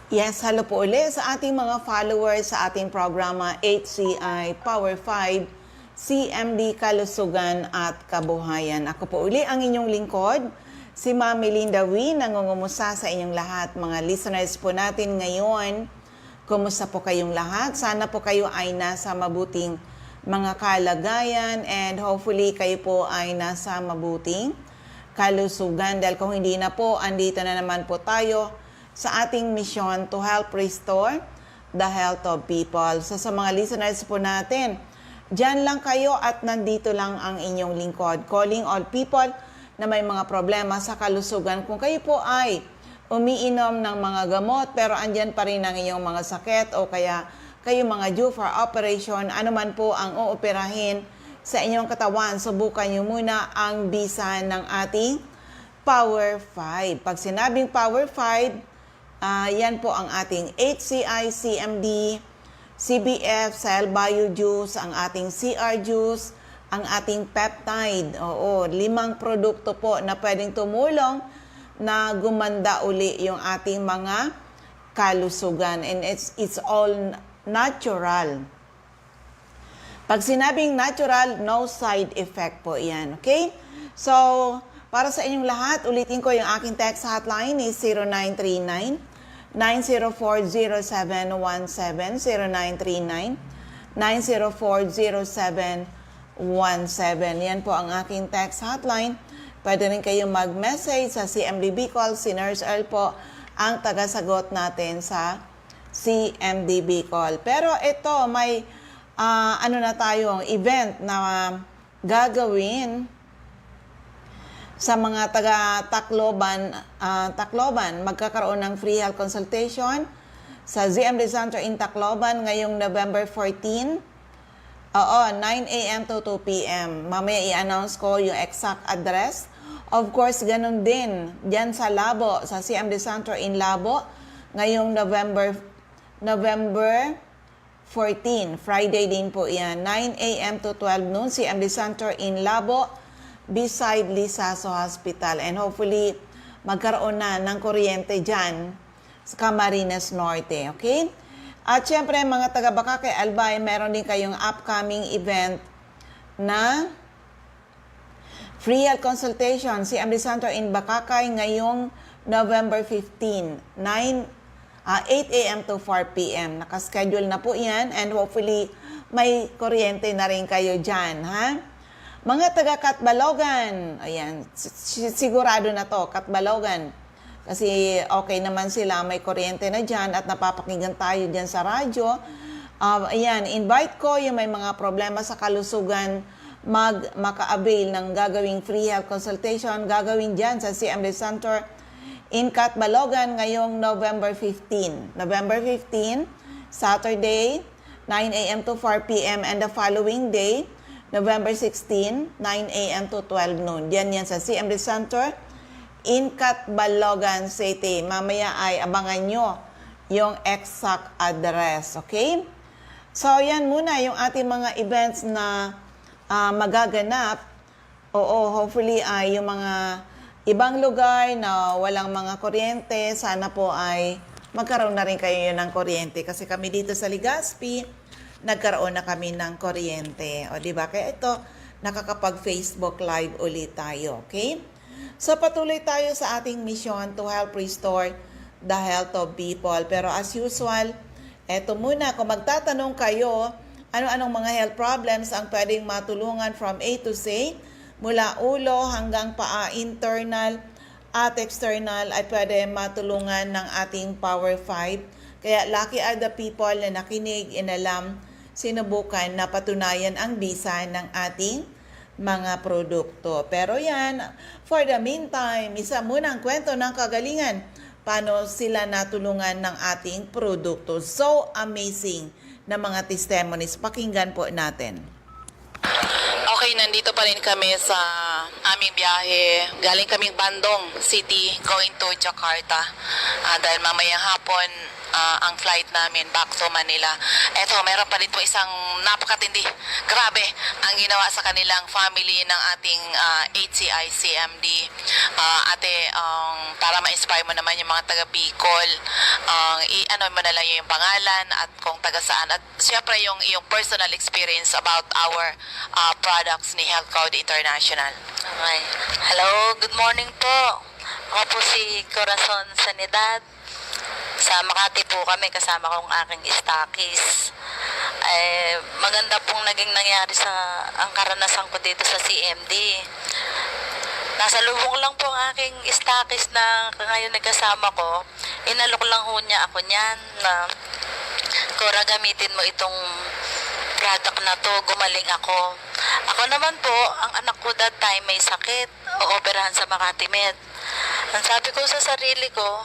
Yes, hello po ulit sa ating mga followers sa ating programa HCI Power 5, CMD Kalusugan at Kabuhayan. Ako po uli ang inyong lingkod, si Ma'am Melinda Wee, nangungumusta sa inyong lahat. Mga listeners po natin ngayon, kumusta po kayong lahat? Sana po kayo ay nasa mabuting mga kalagayan and hopefully kayo po ay nasa mabuting kalusugan. Dahil kung hindi na po, andito na naman po tayo sa ating mission to help restore the health of people. So sa mga listeners po natin, dyan lang kayo at nandito lang ang inyong lingkod. Calling all people na may mga problema sa kalusugan. Kung kayo po ay umiinom ng mga gamot pero andyan pa rin ang inyong mga sakit o kaya kayo mga due for operation, ano man po ang uoperahin sa inyong katawan, subukan nyo muna ang bisa ng ating Power 5. Pag sinabing Power 5, yan po ang ating HCI, CMD, CBF, Cell Bio Juice, ang ating CR Juice, ang ating peptide. Oo, 5 produkto po na pwedeng tumulong na gumanda uli yung ating mga kalusugan. And it's all natural. Pag sinabing natural, no side effect po yan. Okay? So, para sa inyong lahat, ulitin ko yung aking text hotline is 0939-904-0717, 0939-904-0717. Yan po ang aking text hotline. Pwede rin kayong mag-message sa CMDB call. Si Nurse Earl po ang tagasagot natin sa CMDB call. Pero ito, may ano na tayong event na gagawin sa mga taga-Tacloban, magkakaroon ng free health consultation sa ZMD Center in Tacloban ngayong November 14. 9 a.m. to 2 p.m. Mamaya i-announce ko yung exact address. Of course, ganun din dyan sa Labo, sa CMD Center in Labo, ngayong November 14, Friday din po yan. 9 a.m. to 12 noon, CMD Center in Labo, beside Lisaso Hospital. And hopefully, magkaroon na ng kuryente dyan sa Camarines Norte. Okay? At syempre, mga taga-Bakakay, Albay, meron din kayong upcoming event na free health consultation, CMD Center in Bakakay, ngayong November 15, 8 a.m. to 4 p.m. Nakaschedule na po yan and hopefully, may kuryente na rin kayo dyan. Ha? Mga taga-Katbalogan, ayan, sigurado na to, Katbalogan. Kasi okay naman sila, may kuryente na dyan at napapakinggan tayo dyan sa radyo. Ayan, invite ko yung may mga problema sa kalusugan, maka-avail ng gagawing free health consultation, gagawin dyan sa CMD Center in Katbalogan ngayong November 15. November 15, Saturday, 9 a.m. to 4 p.m. and the following day, November 16, 9 a.m. to 12 noon. Yan sa CMD Center in Katbalogan City. Mamaya ay abangan nyo yung exact address. Okay? So, yan muna yung ating mga events na magaganap. Oo, hopefully ay yung mga ibang lugar na walang mga kuryente, sana po ay magkaroon na rin kayo ng kuryente. Kasi kami dito sa Legazpi, nagkaroon na kami ng kuryente. O, diba? Kaya ito, nakakapag-Facebook Live ulit tayo. Okay? So, patuloy tayo sa ating mission to help restore the health of people. Pero as usual, eto muna, kung magtatanong kayo, ano-anong mga health problems ang pwedeng matulungan from A to Z, mula ulo hanggang paa, internal at external, ay pwede matulungan ng ating Power 5. Kaya lucky are the people na nakinig, inalam, sinubukan na patunayan ang bisa ng ating mga produkto. Pero yan, for the meantime, isa muna ang kwento ng kagalingan. Paano sila natulungan ng ating produkto. So amazing na mga testimonies. Pakinggan po natin. Okay, nandito pa rin kami sa aming biyahe. Galing kaming Bandung City, going to Jakarta. Dahil mamayang hapon, ang flight namin back to Manila. Eto, meron pa dito isang napakatindi. Grabe ang ginawa sa kanilang family ng ating HCI CMD. Ate, para ma-inspire mo naman yung mga taga Bicol, ano mo na lang yung pangalan at kung taga saan. At syempre yung iyong personal experience about our products ni Health Code International. Okay. Hello, good morning po. Ako po si Corazon Sanidad. Sa Makati po kami, kasama kong aking stockies. Maganda pong naging nangyari sa ang karanasan ko dito sa CMD. Nasa lubong lang po ang aking stockies na ngayon nagkasama ko. Inalok lang ho niya ako niyan na, Cora, gamitin mo itong product na to, gumaling ako. Ako naman po, ang anak ko that time may sakit, ooperahan sa Makati Med. Ang sabi ko sa sarili ko,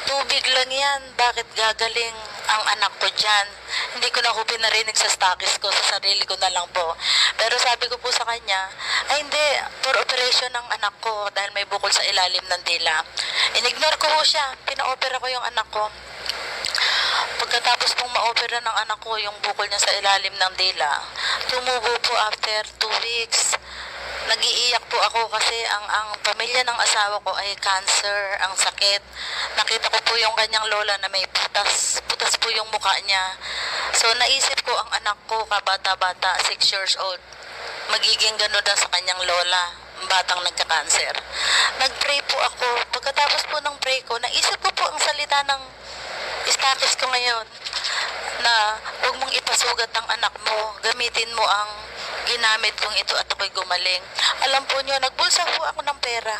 tubig lang yan, bakit gagaling ang anak ko dyan? Hindi ko na ho pinarinig sa stockies ko, sa sarili ko na lang po. Pero sabi ko po sa kanya, ay hindi, for operation ng anak ko dahil may bukol sa ilalim ng dila. Inignore ko ho siya, pina-opera ko yung anak ko. Pagkatapos pong ma-opera ng anak ko yung bukol niya sa ilalim ng dila, tumubo po after 2 weeks. Nag-iiyak po ako kasi ang pamilya ng asawa ko ay cancer, ang sakit. Nakita ko po yung kanyang lola na may putas. Putas po yung mukha niya. So naisip ko ang anak ko, kabata-bata, 6 years old, magiging gano'n na sa kanyang lola, batang nagka-cancer. Nag-pray po ako. Pagkatapos po ng pray ko, naisip ko po ang salita ng stockies ko ngayon na huwag mong ipasugat ang anak mo, gamitin mo ang ginamit kong ito at ako'y gumaling. Alam po niyo, nagbulsa po ako ng pera.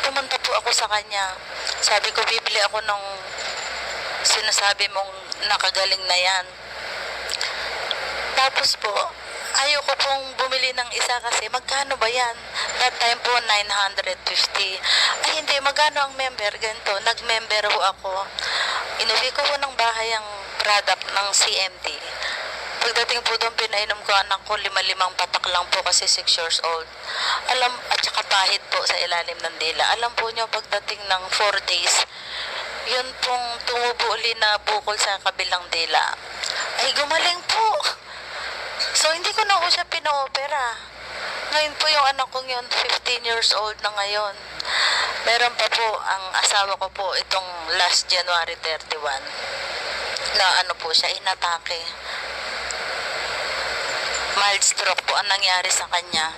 Pumunta po ako sa kanya. Sabi ko, bibili ako ng sinasabi mong nakagaling na yan. Tapos po, ayoko pong bumili ng isa kasi magkano ba yan? That time po, 950. Ay hindi, magkano ang member? Ganito, nag-member ho ako. Inuwi ko po ng bahay ang product ng CMD. Pagdating po doon, pinainom ko anak ko 5 patak lang po kasi 6 years old. At saka pahit po sa ilalim ng dila. Alam po niyo, pagdating ng 4 days, yun pong tumubo uli na bukol sa kabilang dila. Ay, gumaling po. So, hindi ko na po siya pina-opera. Ngayon po yung anak kong yun, 15 years old na ngayon. Meron pa po ang asawa ko po itong last January 31 na ano po siya, inatake. Mild stroke po ang nangyari sa kanya.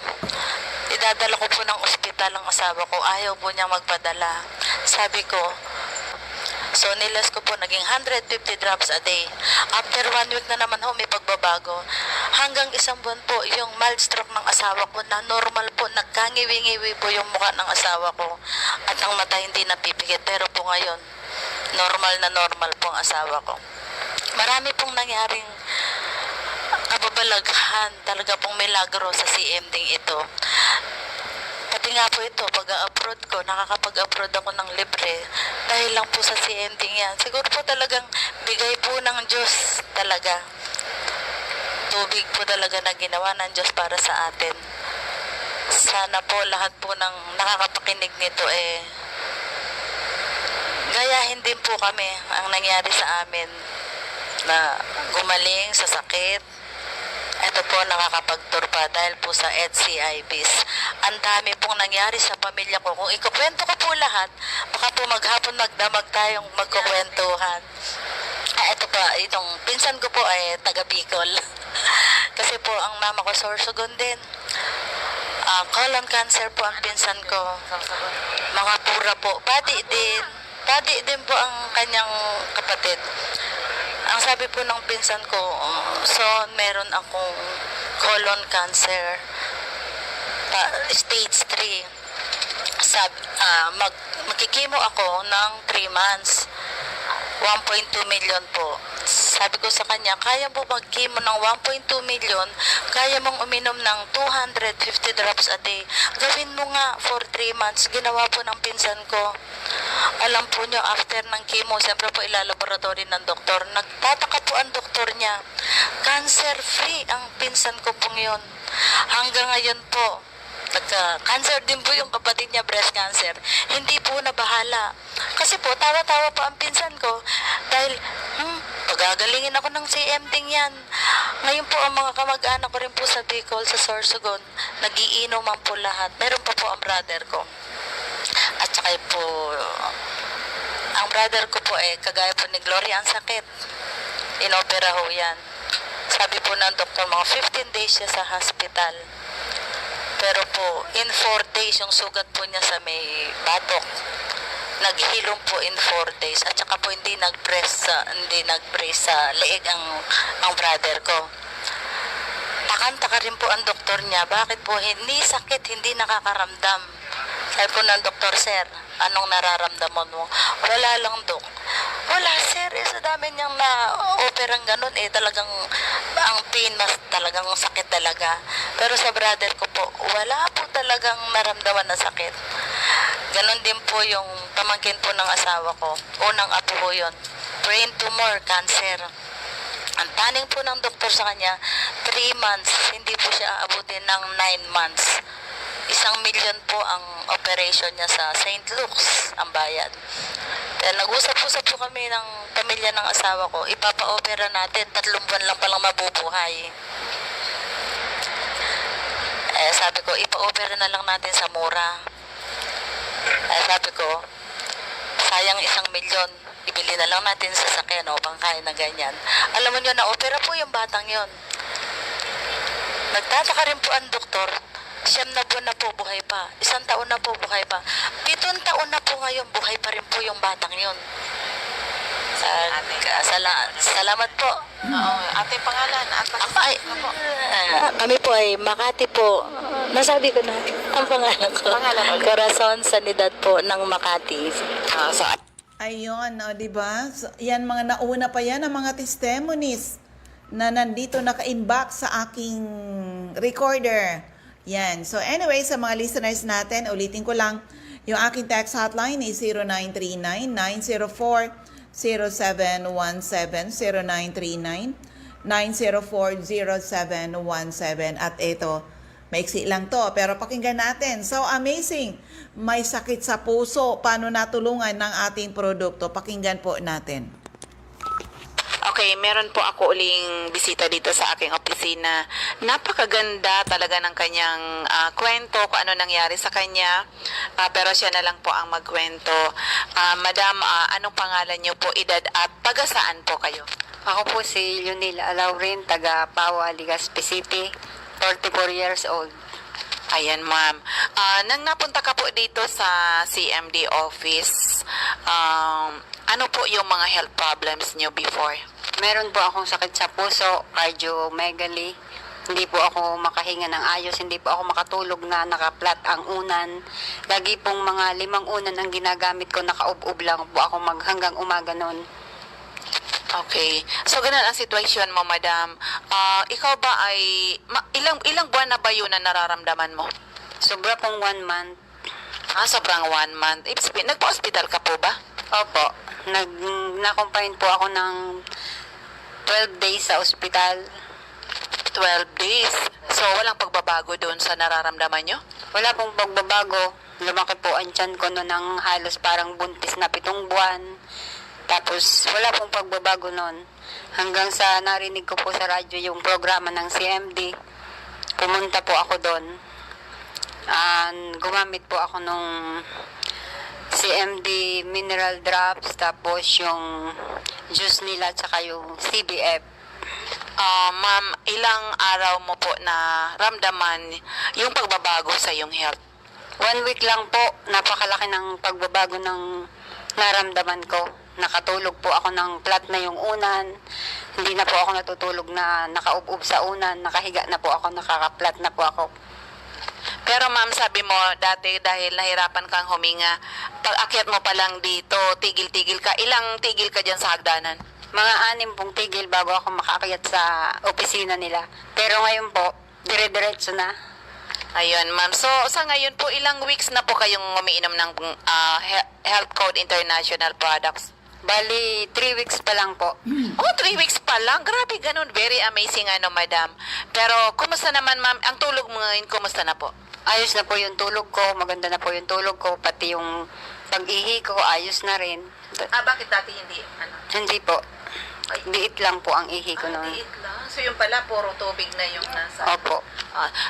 Idadala ko po ng ospital ang asawa ko. Ayaw po niya magpadala. Sabi ko, so nilas ko po, naging 150 drops a day. After 1 week na naman ho, may pagbabago. Hanggang 1 buwan po, yung mild stroke ng asawa ko na normal po, nagkangiwi-ngiwi po yung mukha ng asawa ko. At ang mata hindi napipigit. Pero po ngayon, normal po ang asawa ko. Marami pong nangyaring kababalaghan, talaga pong milagro sa CMD ito. Pati nga po ito, pag-upload ko, nakakapag-upload ako ng libre dahil lang po sa CMD yan. Siguro po talagang bigay po ng Diyos talaga. Tubig po talaga na ginawa ng Diyos para sa atin. Sana po lahat po ng nakakapakinig nito gayahin din po kami ang nangyari sa amin na gumaling sa sakit. Ito po nakakapagtur pa dahil po sa HCIVs. Ang dami pong nangyari sa pamilya ko. Kung ikukwento ko po lahat, baka po maghapon magdamag tayong magkukwentuhan. Ito pa, itong pinsan ko po ay taga Bicol. Kasi po ang mama ko Sorsogon din. Colon cancer po ang pinsan ko. Mga pura po. Padi din po ang kanyang kapatid. Ang sabi po ng pinsan ko, so meron akong colon cancer, stage 3. Magkikimo ako ng 3 months, 1.2 million po. Sabi ko sa kanya, kaya mo mag-chemo ng 1.2 million, kaya mong uminom ng 250 drops a day. Gawin mo nga for 3 months. Ginawa po ng pinsan ko. Alam po nyo, after ng chemo, siyempre po ilalaboratory ng doktor. Nagtataka po ang doktor niya. Cancer-free ang pinsan ko pong yun. Hanggang ngayon po, cancer din po yung kapatid niya, breast cancer. Hindi po nabahala. Kasi po, tawa-tawa po ang pinsan ko dahil, pagagalingin ako ng CMD yan. Ngayon po, ang mga kamag-anak ko rin po sa Bicol, sa Sorsogon, nagiinuman po lahat. Meron pa po ang brother ko. At saka po, Ang brother ko po kagaya po ni Gloria, ang sakit. Inopera ho yan. Sabi po ng doktor, mga 15 days siya sa hospital. Pero po, in 4 days, yung sugat po niya sa may batok, naghilom po in 4 days. At saka po hindi nag-brace sa leeg ang brother ko. Takanta rin po ang doktor niya. Bakit po hindi sakit, hindi nakakaramdam? Sabi po ng doktor, sir, anong nararamdaman mo? Wala lang, dok. Wala, sir. Sa dami niyang na-operang ganun, talagang ang pain, mas talagang sakit talaga. Pero sa brother ko po, wala po talagang naramdaman na sakit. Ganon din po yung pamangkin po ng asawa ko. Unang apo ko yun. Brain tumor, cancer. Ang taning po ng doktor sa kanya, 3 months, hindi po siya aabutin ng 9 months. 1,000,000 po ang operation niya sa St. Luke's, ang bayad. Kaya nag-usap-usap po kami ng pamilya ng asawa ko, ipapa-opera natin, 3 buwan lang palang mabubuhay. Sabi ko, ipa-opera na lang natin sa mura. Sabi ko, sayang 1,000,000, ibili na lang natin sa sakyan o pangkain na ganyan. Alam mo nyo, na-opera po yung batang yon. Nagtataka rin po ang doktor, 9 na buwan na po buhay pa, 1 taon na po buhay pa, 7 taon na po ngayon buhay pa rin po yung batang yon. Salamat po. Oo, ate pangalan. Kami po ay Makati po. Nasabi ko na ang pangalan ko. Pangalan ulit. Corazon Sanidad po ng Makati. Ayun, o, di ba? So, yan, mga nauna pa yan, ang mga testimonies na nandito naka-imbak sa aking recorder. Yan. So anyway, sa mga listeners natin, ulitin ko lang, yung aking text hotline is 0939-904-0717, 0939-904-0717. At ito, maiksi lang to, pero pakinggan natin. So amazing! May sakit sa puso. Paano natulungan ng ating produkto? Pakinggan po natin. Okay, meron po ako uling bisita dito sa aking opisina. Napakaganda talaga ng kanyang kwento, kung ano nangyari sa kanya. Pero siya na lang po ang magkwento. Madam, anong pangalan niyo po, edad at taga saan po kayo? Ako po si Leonil Alaurin, taga Pawa, Legazpi City, 44 years old. Ayan, ma'am. Nang napunta ka po dito sa CMD office, ano po yung mga health problems niyo before? Meron po akong sakit sa puso, cardiomegaly. Hindi po ako makahinga ng ayos, hindi po ako makatulog na nakaplat ang unan. Lagi pong mga 5 unan ang ginagamit ko, nakaub-ub lang po ako hanggang umaga noon. Okay. So, ganun ang sitwasyon mo, madam. Ikaw ba ay, ilang buwan na ba yun na nararamdaman mo? Sobra pong 1 month. Sobrang 1 month. Ibig sabihin, nagpa-hospital ka po ba? Opo, na-confine po ako ng 12 days sa ospital. 12 days. So, walang pagbabago doon sa nararamdaman nyo? Wala pong pagbabago. Lumaki po ang tiyan ko noon ng halos parang buntis na 7 buwan. Tapos, wala pong pagbabago noon. Hanggang sa narinig ko po sa radyo yung programa ng CMD. Pumunta po ako doon. Gumamit po ako nung CMD mineral drops, tapos yung juice nila, tsaka yung CBF. Ma'am, ilang araw mo po na ramdaman yung pagbabago sa iyong health? 1 week lang po, napakalaki ng pagbabago ng naramdaman ko. Nakatulog po ako ng flat na yung unan. Hindi na po ako natutulog na nakaub-ub sa unan. Nakahiga na po ako, nakaka-flat na po ako. Pero ma'am, sabi mo dati dahil nahirapan kang huminga, pag akyat mo pa lang dito, tigil-tigil ka. Ilang tigil ka dyan sa hagdanan? Mga 6 pong tigil bago ako makaakyat sa opisina nila. Pero ngayon po, dire-diretso na. Ayun, ma'am. So, sa ngayon po, ilang weeks na po kayong umiinom ng Health Code International products? Bali, 3 weeks pa lang po. Oh, 3 weeks pa lang. Grabe, ganun. Very amazing, madam. Pero, kumusta naman, ma'am? Ang tulog mo ngayon, kumusta na po? Ayos na po yung tulog ko, maganda na po yung tulog ko, pati yung pag-ihi ko, ayos na rin. Bakit dati hindi? Hindi po. Liit lang po ang ihi ko noon. Liit lang. So, yung pala, puro tubig na yung nasa... Opo.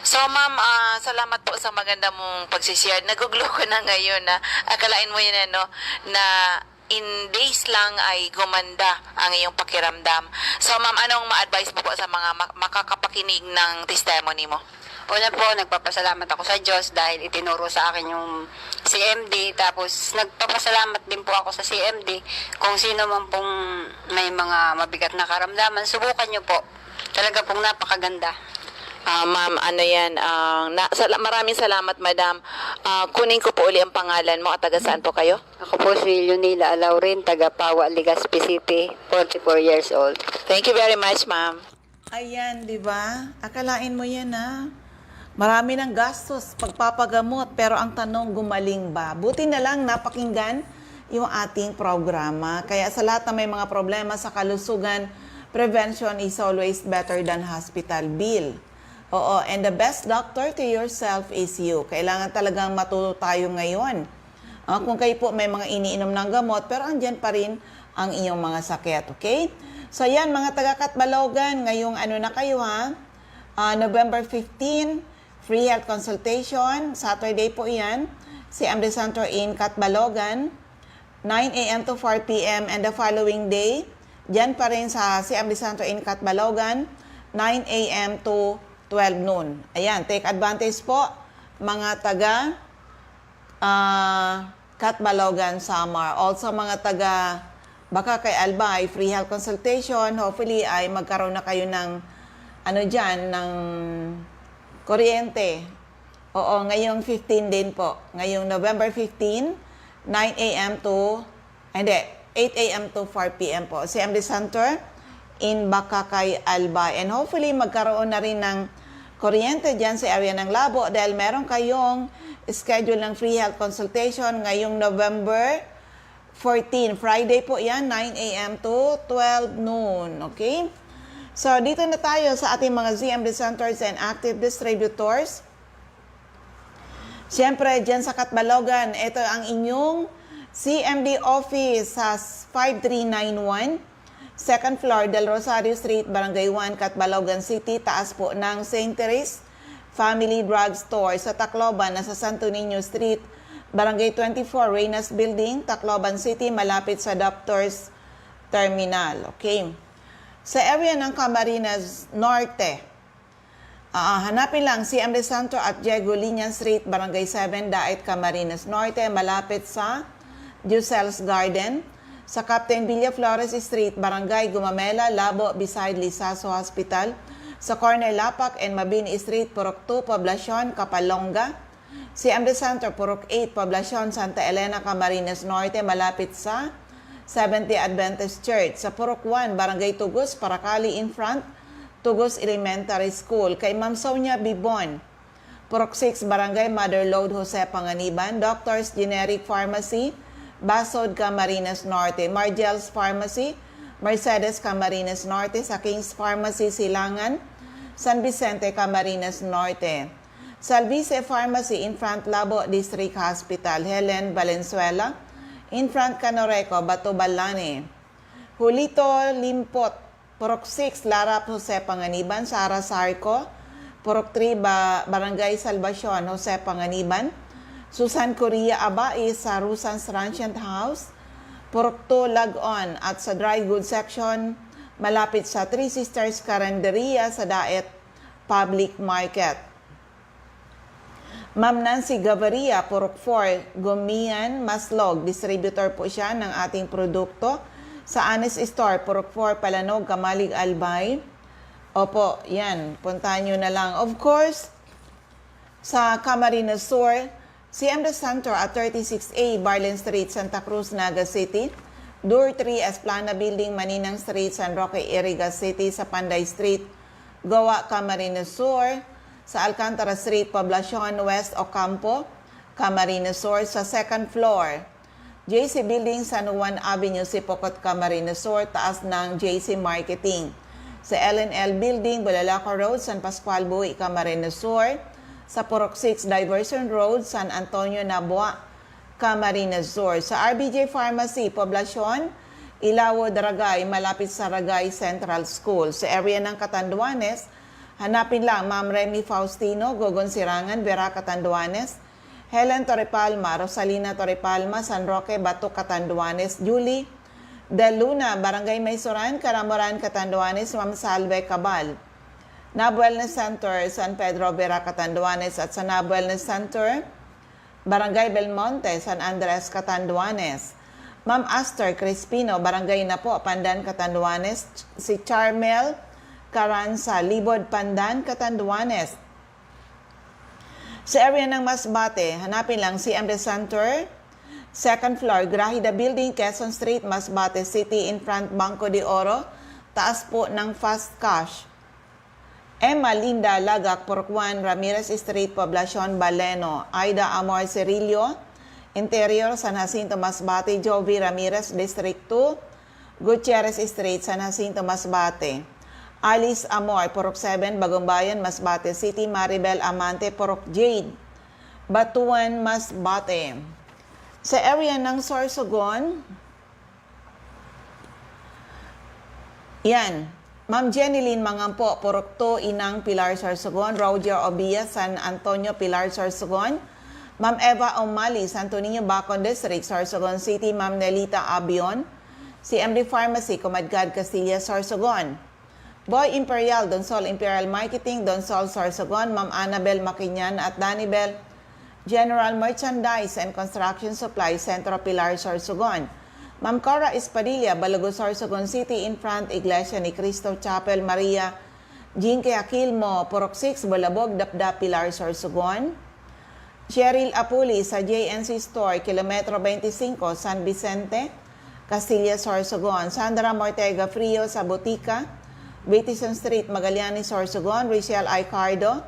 So, ma'am, salamat po sa maganda mong pagsishare. Naguglo ko na ngayon na akalain mo yun, na in days lang ay gumanda ang iyong pakiramdam. So ma'am, anong ma-advise mo po sa mga makakapakinig ng testimony mo? Una po, nagpapasalamat ako sa Diyos dahil itinuro sa akin yung CMD. Tapos, nagpapasalamat din po ako sa CMD. Kung sino man pong may mga mabigat na karamdaman, subukan nyo po. Talaga pong napakaganda. Ma'am, ano yan, maraming salamat, madam. Kunin ko po uli ang pangalan mo at taga saan po kayo? Ako po si Lunila Alaurin, taga Pawa, Legazpi City, 44 years old. Thank you very much, ma'am. Ayan, di ba? Akalain mo yan, ha? Marami ng gastos pagpapagamot, pero ang tanong, gumaling ba? Buti na lang napakinggan yung ating programa. Kaya sa lahat na may mga problema sa kalusugan, prevention is always better than hospital bill. Oo, and the best doctor to yourself is you. Kailangan talagang matuto tayo ngayon. Kung kayo po may mga iniinom ng gamot, pero andyan pa rin ang iyong mga sakit, okay? So yan, mga taga-Katbalogan, ngayong ano na kayo, ha? November 15, free health consultation. Saturday po yan. CMD Center in Katbalogan. 9 a.m. to 4 p.m. And the following day, dyan pa rin sa CMD Center in Katbalogan. 9 a.m. to 12 noon. Ayan, take advantage po, mga taga Katbalogan, Samar. Also, mga taga baka kay Albay, free health consultation. Hopefully, ay magkaroon na kayo ng ano dyan, ng kuryente. Oo, ngayong 15 din po. Ngayong November 15, 9 a.m. to, 8 a.m. to 4 p.m. po. CMD Center in Bakakay, Albay. And hopefully, magkaroon na rin ng kuryente dyan sa area ng Labo dahil meron kayong schedule ng free health consultation ngayong November 14. Friday po yan, 9 a.m. to 12 noon. Okay? So, dito na tayo sa ating mga ZMD centers and active distributors. Siyempre, dyan sa Katbalogan, ito ang inyong CMD office sa 5391, second floor, Del Rosario Street, Barangay 1, Katbalogan City, taas po ng St. Therese Family Drug Store sa Tacloban, nasa Santo Niño Street, Barangay 24, Reynas Building, Tacloban City, malapit sa Doctors Terminal. Okay? Sa area ng Camarines Norte, hanapin lang CMD Center at Diego Liñan Street, Barangay 7, Daet, Camarines Norte, malapit sa Ducel's Garden. Sa Captain Villa Flores Street, Barangay Gumamela, Labo, beside Lisaso Hospital. Sa corner Lapak and Mabini Street, Purok 2, Poblacion, Kapalonga. CMD Center, Purok 8, Poblacion, Santa Elena, Camarines Norte, malapit sa 70 Adventist Church. Sa Purok 1, Barangay Tugos, Paracali in front, Tugos Elementary School. Kay Ma'am Sonia Bibon, Purok 6, Barangay Mother Lode, Jose Panganiban. Doctors Generic Pharmacy, Basod, Camarines Norte. Margel's Pharmacy, Mercedes, Camarines Norte. Sa King's Pharmacy, Silangan, San Vicente, Camarines Norte. Salvice Pharmacy in front Labo District Hospital. Helen Valenzuela in front Canoreco, Batubalane. Julito Limpot, Purok 6, Larap, Jose Panganiban. Sara Sarco, Purok 3, Barangay Salvacion, Jose Panganiban. Susan Correa Abai sa Rusans Transient House, Purok 2, Lag-on. At sa Dry Goods Section, malapit sa Three Sisters Carinderia sa Daet Public Market. Ma'am Nancy Gavaria, Purok 4, Gumian, Maslog. Distributor po siya ng ating produkto. Sa Anis Store, Purok 4, Palanog, Kamalig, Albay. Opo, yan. Puntahan nyo na lang. Of course, sa Camarines Sur, CMD Center at 36A, Barlen Street, Santa Cruz, Naga City. Door 3, Esplana Building, Maninang Street, San Roque, Iriga City. Sa Panday Street, Goa, Camarines Sur. Sa Alcantara Street, Poblacion West, Ocampo, Camarines Sur. Sa second floor, JC Building, San Juan Avenue, Sipocot, Camarines Sur, taas ng JC Marketing. Sa LNL Building, Bulalaco Road, San Pascual Buhi, Camarines Sur. Sa Purok 6, Diversion Road, San Antonio, Nabua, Camarines Sur. Sa RBJ Pharmacy, Poblacion, Ilawo, Daragay, malapit sa Ragay Central School. Sa area ng Catanduanes, hanapin lang Ma'am Remy Faustino, Gogon Sirangan, Vera Catanduanes. Helen Torrepalma, Rosalina Torrepalma, San Roque, Bato, Catanduanes, Julie De Luna, Barangay Maysoran, Caramoran, Catanduanes, Ma'am Salve Cabal. NAB Wellness Center, San Pedro Vera, Catanduanes at sa NAB Wellness Center, Barangay Belmonte, San Andres, Catanduanes. Ma'am Aster Crispino, Barangay Napo, Pandan, Catanduanes. Si Charmel Caranza, Libod, Pandan, Catanduanes. Sa area ng Masbate, hanapin lang CMD Center, second floor, Grahida Building, Quezon Street, Masbate City, in front Banco de Oro, taas po ng Fast Cash. Emma Linda Lagak, Porokwan, Ramirez Street, Poblacion, Baleno. Aida Amor Cirillo, Interior, San Jacinto, Masbate. Jovi Ramirez, District 2, Gutierrez Street, San Jacinto, Masbate. Alice Amor, Porok 7, Bagumbayan, Masbate City. Maribel Amante, Porok Jade, Batuan, Masbate. Sa area ng Sorsogon, yan, Ma'am Jeneline Mangampo, Porok 2, Inang Pilar Sorsogon. Roger Obia, San Antonio, Pilar Sorsogon. Ma'am Eva O'Malley, Santo Niño, Bacon District, Sorsogon City. Ma'am Nelita Abion, CMD Pharmacy, Comadgad, Castilla, Sorsogon. Boy Imperial, Donsol Imperial Marketing, Donsol, Sorsogon. Ma'am Annabel Maquinyan at Danibel, General Merchandise and Construction Supply, Centro Pilar, Sorsogon. Ma'am Cora Espadilla, Balago, Sorsogon City, in front Iglesia ni Cristo Chapel, Maria Jinke Aquilmo, Porok 6, Balabog, Dapdap, Pilar, Sorsogon. Cheryl Apuli sa JNC Store, Kilometro 25, San Vicente, Castilla, Sorsogon. Sandra Mortega Frio sa Botica, Bitisan Street, Magallanes, Sorsogon. Rachel Icardo,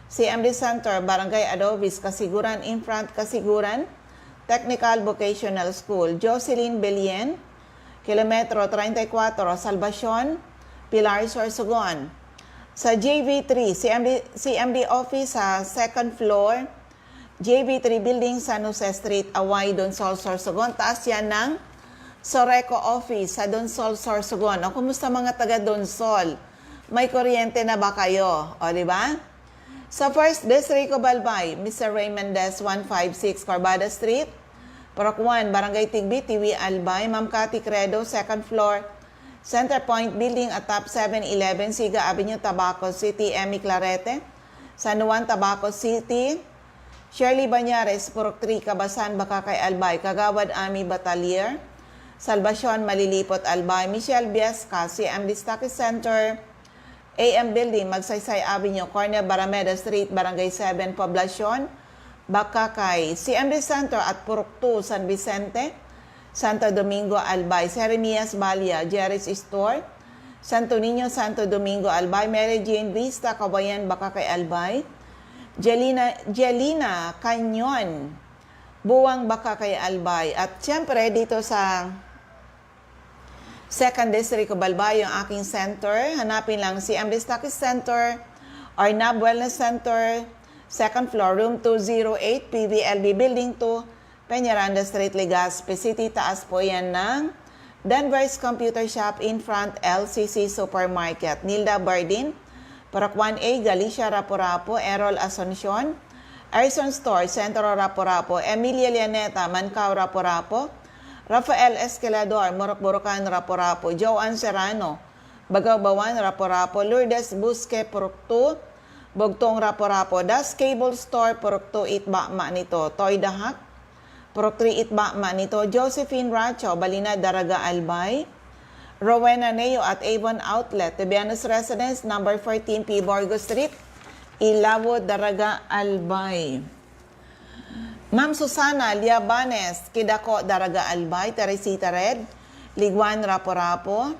CMD Center, Barangay Adobis, Kasiguran, in front Kasiguran Technical Vocational School. Jocelyn Belien, Kilometro 34, Salvacion, Pilar, Sorsogon. Sa JV3, CMD Office sa second floor, JV3 Building, San Jose Street, Away, Donsol, Sorsogon. Taas yan ng Soreco Office sa Donsol, Sorsogon. O, kumusta mga taga Donsol? May kuryente na ba kayo? O, di ba? Sa First District of Albay, Mr. Ray Mendez, 156 Corbada Street, Porok 1, Barangay Tigbi, Tiwi, Albay. Ma'am Cathy Credo, second floor, Center Point Building at Top 711, Siga Avenue, Tabaco City. Emmy Clarete, San Juan, Tabaco City. Shirley Banyares, Porok 3, Kabasan, Bakakay, Albay. Kagawad Ami Batalier, Salvacion, Malilipot, Albay. Michelle Biesca, CMD Stockist Center, AM Building, Magsaysay Avenue, Corner Barameda Street, Barangay 7, Poblacion, Bakakay. CMD Center at Porok 2, San Vicente, Santo Domingo, Albay. Jeremias Balia, Jerry's Store, Santo Niño, Santo Domingo, Albay. Mary Jane Vista, Kawayan, Bakakay, Albay. Jelina Canyon, Buwang, Bakakay, Albay. At syempre dito sa Second District of Albay, yung aking center. Hanapin lang CMD Stockist Center or NAB Wellness Center, second floor, room 208, PVLB Building 2, Peñaranda Street, Legazpi City. Taas po yan ng Denver's Computer Shop, in front LCC Supermarket. Nilda Bardin, Porok 1A, Galicia, Rapo-Rapo. Errol Asuncion, Erson Store, Centro, Rapo-Rapo. Emilia Lianeta, Mancao, Rapo-Rapo. Rafael Escalador, Morok-Borocan, Rapo-Rapo. Joanne Serrano, Bagaw-Bawan, Rapo-Rapo. Lourdes Busque, Porok 2, Bugtong, Rapo-Rapo. Das Cable Store, Porok 2, Itbakma nito. Toy Dahak, Porok 3, Itbakma nito. Josephine Racho, Balina, Daraga, Albay. Rowena Neo at Avon Outlet, Tibianos Residence, number 14, P. Borgo Street, Ilavo, Daraga, Albay. Ma'am Susana Liabanes, Kidako, Daraga, Albay. Teresita Red, Liguan, Rapo-Rapo.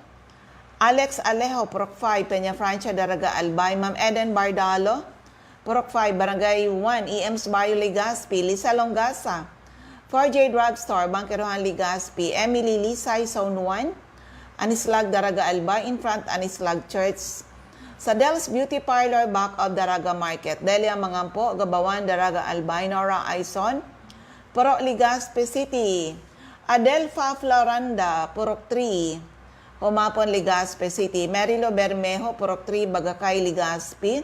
Alex Alejo, Porok 5, Peña Francia, Daraga, Albay. Ma'am Eden Bardalo, Porok 5, Barangay 1, EMS Bayo, Legazpi. Lisa Longasa, 4J Drugstore, Banquerohan, Legazpi. Emily Lisay, Zone 1, Anislag, Daraga, Albay. In front, Anislag Church. Sa Del's Beauty Parlor, back of Daraga Market. Delia Mangampo, Gabawan, Daraga, Albay. Nora Aison, Porok, Legazpi City. Adelfa Floranda, Porok 3, Humapon, Legazpi City. Merilo Bermejo, Porok 3, Bagakay, Legazpi.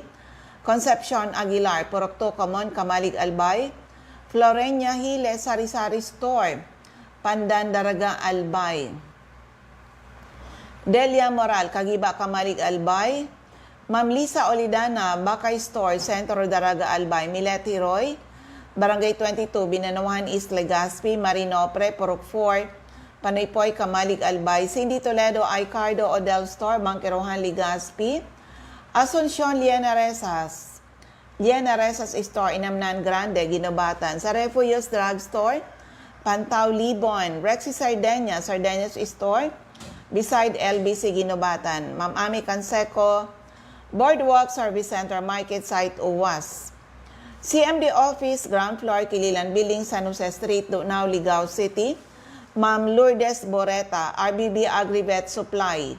Concepcion Aguilar, Porok 2, Camon, Kamalig, Albay. Florenia Hiles Sari-Sari Store, Pandan Daraga Albay. Delia Moral, Kagiba Kamalig Albay. Ma'am Lisa Olidana, Bakay Store, Centro Daraga Albay. Mileti Roy, Barangay 22, Binanawan East Legazpi, Marinopre, Purok 4, Panaypoy, Kamalig Albay. Cindy Toledo, Icardo Odell Store, Mangkirohan, Legazpi. Asuncion, Liena Rezas Store, Inamnan Grande, Ginobatan. Sa Refuyos Drugstore, Pantaw, Libon. Rexy Sardeñas Store, beside LBC, Ginobatan. Ma'am Ami Canseco, Boardwalk Service Center, Market Site, Uwas. CMD Office, ground floor, Kililan Building, San Jose Street, Dunao, Ligao City. Ma'am Lourdes Boreta, RBB Agrivet Supply,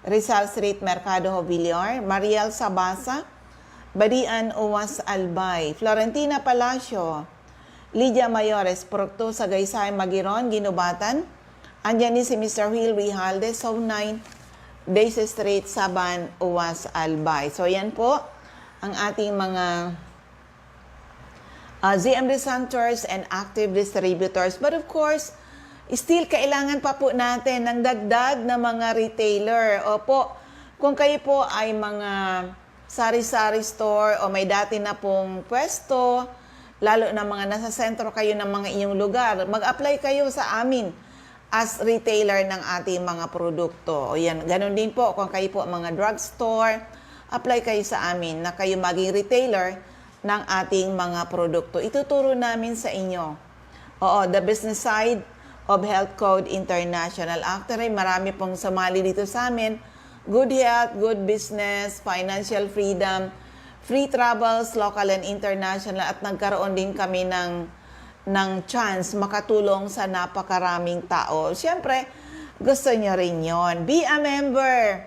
Rizal Street, Mercado Villar. Mariel Sabasa, Badian, Uwas, Albay. Florentina Palacio, Lydia Mayores, Procto, Sagaysay, Magiron, Ginobatan. Andyan din si Mr. Will Rijalde, Zone 9, Daisy Street, Saban, Uwas, Albay. So, yan po ang ating mga ZMD centers and active distributors. But of course, still kailangan pa po natin ng dagdag na mga retailer. Opo, kung kayo po ay mga sari-sari store o may dati na pong pwesto, lalo na mga nasa sentro kayo ng mga inyong lugar, mag-apply kayo sa amin as retailer ng ating mga produkto. O yan, ganun din po kung kayo po mga drugstore, apply kayo sa amin na kayo maging retailer ng ating mga produkto. Ituturo namin sa inyo. Oo, the business side of Health Code International. Actually, marami pong sumali dito sa amin. Good health, good business, financial freedom, free travels, local and international, at nagkaroon din kami ng chance makatulong sa napakaraming tao. Siyempre, gusto nyo rin yon. Be a member.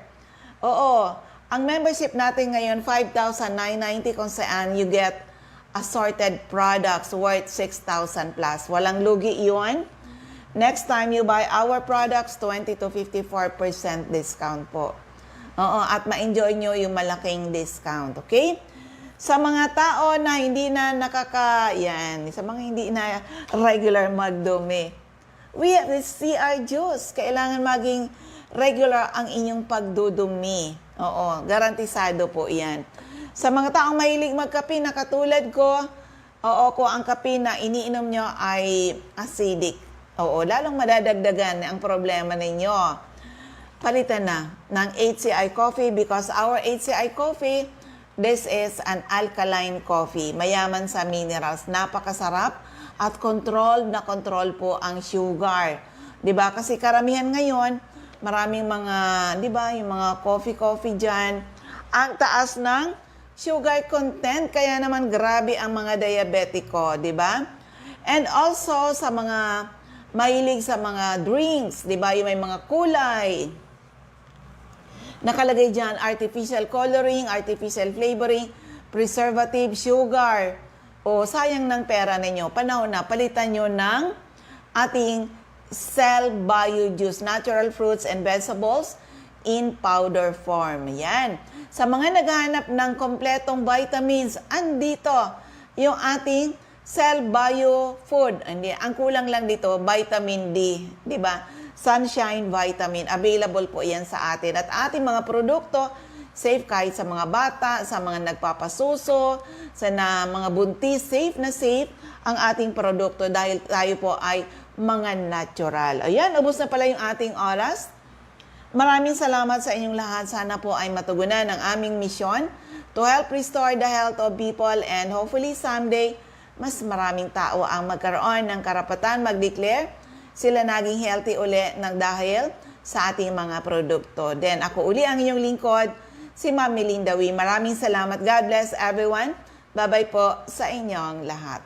Oo. Ang membership natin ngayon, 5,990 kung saan you get assorted products worth 6,000 plus. Walang lugi yun. Next time you buy our products, 20 to 54% discount po. Oo. At ma-enjoy nyo yung malaking discount. Okay? Sa mga tao na hindi na sa mga hindi na regular magdumi, we have this CR juice. Kailangan maging regular ang inyong pagdudumi. Oo, garantisado po yan. Sa mga taong mahilig magkape na katulad ko, oo, kung ang kape na iniinom nyo ay acidic, oo, lalong madadagdagan ang problema ninyo. Palitan na ng HCI Coffee because our HCI Coffee, this is an alkaline coffee. Mayaman sa minerals. Napakasarap at control na control po ang sugar. 'Di ba? Kasi karamihan ngayon, maraming mga, 'di ba, yung mga coffee diyan, ang taas ng sugar content, kaya naman grabe ang mga diabetiko, 'di ba? And also sa mga mahilig sa mga drinks, 'di ba? Yung may mga kulay. Nakalagay dyan, artificial coloring, artificial flavoring, preservative, sugar. O sayang ng pera ninyo. Panahon na, palitan nyo ng ating Cell Bio Juice, natural fruits and vegetables in powder form. Yan. Sa mga naghahanap ng kompletong vitamins, andito yung ating Cell Bio Food. Ang kulang lang dito, vitamin D. Diba? Sunshine Vitamin. Available po yan sa atin. At ating mga produkto, safe kahit sa mga bata, sa mga nagpapasuso, sa mga buntis, safe na safe ang ating produkto dahil tayo po ay mga natural. Ayan, ubos na pala yung ating oras. Maraming salamat sa inyong lahat. Sana po ay matugunan ang aming misyon to help restore the health of people and hopefully someday, mas maraming tao ang magkaroon ng karapatan mag-declare sila naging healthy uli ng dahil sa ating mga produkto. Then ako uli ang inyong lingkod, si Ma'am Melinda Wee. Maraming salamat. God bless everyone. Bye-bye po sa inyong lahat.